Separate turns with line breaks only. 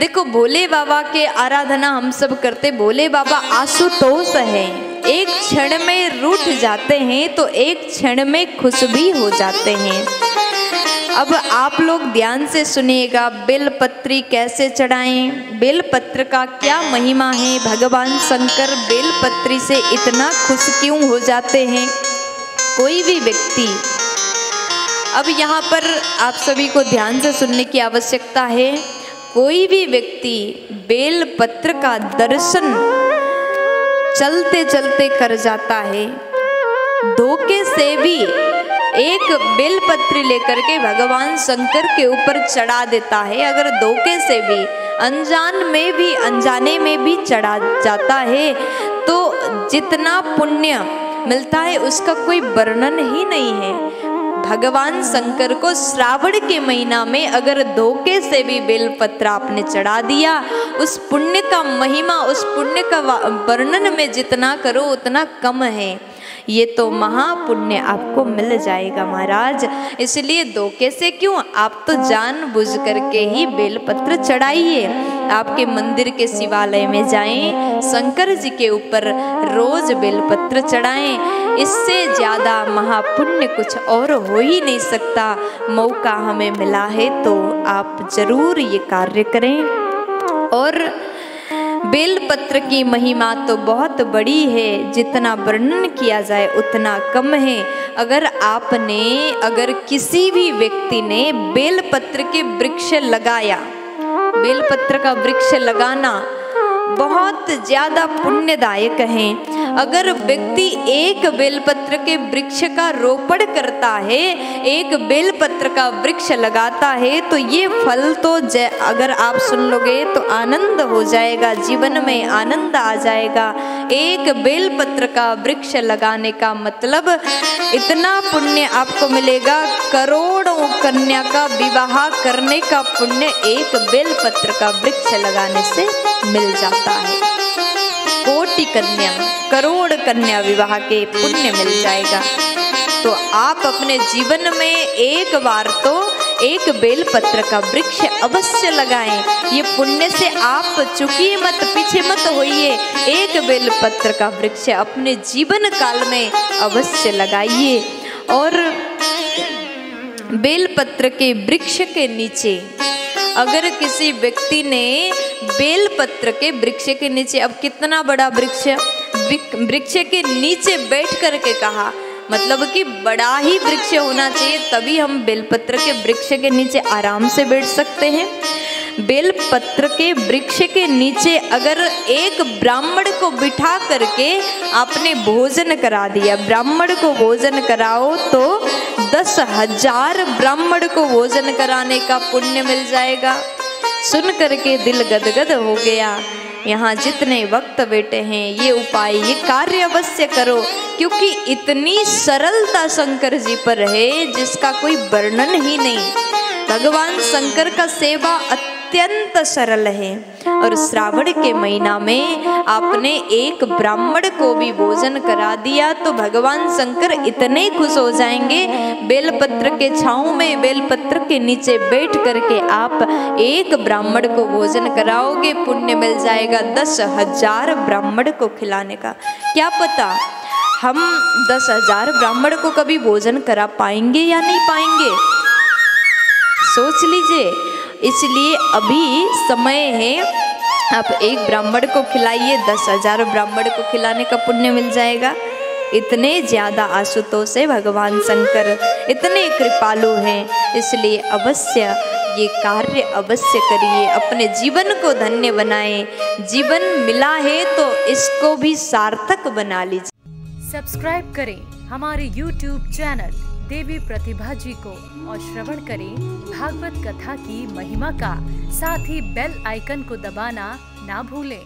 देखो भोले बाबा के आराधना हम सब करते, भोले बाबा आशुतोष हैं, एक क्षण में रूठ जाते हैं तो एक क्षण में खुश भी हो जाते हैं। अब आप लोग ध्यान से सुनिएगा, बेलपत्री कैसे चढ़ाएं, बेलपत्र का क्या महिमा है, भगवान शंकर बेलपत्री से इतना खुश क्यों हो जाते हैं। कोई भी व्यक्ति, अब यहाँ पर आप सभी को ध्यान से सुनने की आवश्यकता है, कोई भी व्यक्ति बेलपत्र का दर्शन चलते चलते कर जाता है, धोखे से भी एक बेलपत्री लेकर के भगवान शंकर के ऊपर चढ़ा देता है, अगर धोखे से भी अनजान में भी अनजाने में भी चढ़ा जाता है तो जितना पुण्य मिलता है उसका कोई वर्णन ही नहीं है। भगवान शंकर को श्रावण के महीना में अगर धोखे से भी बेलपत्र आपने चढ़ा दिया, उस पुण्य का महिमा, उस पुण्य का वर्णन में जितना करो उतना कम है। ये तो महापुण्य आपको मिल जाएगा महाराज। इसलिए धोखे से क्यों, आप तो जानबूझ करके ही बेलपत्र चढ़ाइए। आपके मंदिर के शिवालय में जाएं, शंकर जी के ऊपर रोज बेलपत्र चढ़ाएं, इससे ज्यादा महापुण्य कुछ और हो ही नहीं सकता। मौका हमें मिला है तो आप जरूर ये कार्य करें। और बेलपत्र की महिमा तो बहुत बड़ी है, जितना वर्णन किया जाए उतना कम है। अगर किसी भी व्यक्ति ने बेलपत्र के वृक्ष लगाया, बेलपत्र का वृक्ष लगाना बहुत ज्यादा पुण्यदायक है। अगर व्यक्ति एक बेलपत्र के वृक्ष का रोपण करता है, एक बेलपत्र का वृक्ष लगाता है, तो ये फल तो अगर आप सुन लोगे तो आनंद हो जाएगा, जीवन में आनंद आ जाएगा। एक बेलपत्र का वृक्ष लगाने का मतलब इतना पुण्य आपको मिलेगा, करोड़ों कन्या का विवाह करने का पुण्य एक बेलपत्र का वृक्ष लगाने से मिल जाता है। कोटि कन्या, करोड़ कन्या विवाह के पुण्य मिल जाएगा। तो आप अपने जीवन में एक बार तो एक बेलपत्र का वृक्ष अवश्य लगाएं। ये पुण्य से आप चूकिए मत, पीछे मत होइए। एक बेलपत्र का वृक्ष अपने जीवन काल में अवश्य लगाइए। और बेलपत्र के वृक्ष के नीचे अगर किसी व्यक्ति ने बेलपत्र के वृक्ष के नीचे, अब कितना बड़ा वृक्ष के नीचे बैठ करके कहा, मतलब कि बड़ा ही वृक्ष होना चाहिए तभी हम बेलपत्र के वृक्ष के नीचे आराम से बैठ सकते हैं। बेलपत्र के वृक्ष के नीचे अगर एक ब्राह्मण को बिठा करके आपने भोजन करा दिया, ब्राह्मण को भोजन कराओ तो 10,000 ब्राह्मण को भोजन कराने का पुण्य मिल जाएगा। सुन करके दिल गदगद हो गया। यहाँ जितने वक्त बैठे हैं ये उपाय, ये कार्य अवश्य करो, क्योंकि इतनी सरलता शंकर जी पर है जिसका कोई वर्णन ही नहीं। भगवान शंकर का सेवा अत्यंत सरल है। और श्रावण के महीना में आपने एक ब्राह्मण को भी भोजन करा दिया तो भगवान शंकर इतने खुश हो जाएंगे। बेलपत्र के छांव में, बेलपत्र के नीचे बैठ करके आप एक ब्राह्मण को भोजन कराओगे, पुण्य मिल जाएगा 10,000 ब्राह्मण को खिलाने का। क्या पता हम 10,000 ब्राह्मण को कभी भोजन करा पाएंगे या नहीं पाएंगे, सोच लीजिए। इसलिए अभी समय है, आप एक ब्राह्मण को खिलाइए, 10,000 ब्राह्मण को खिलाने का पुण्य मिल जाएगा। इतने ज्यादा आशुतोष है भगवान शंकर, इतने कृपालु हैं। इसलिए अवश्य ये कार्य अवश्य करिए, अपने जीवन को धन्य बनाएं। जीवन मिला है तो इसको भी सार्थक बना लीजिए।
सब्सक्राइब करें हमारे YouTube चैनल देवी प्रतिभा जी को और श्रवण करें भागवत कथा की महिमा का। साथ ही बेल आइकन को दबाना ना भूलें।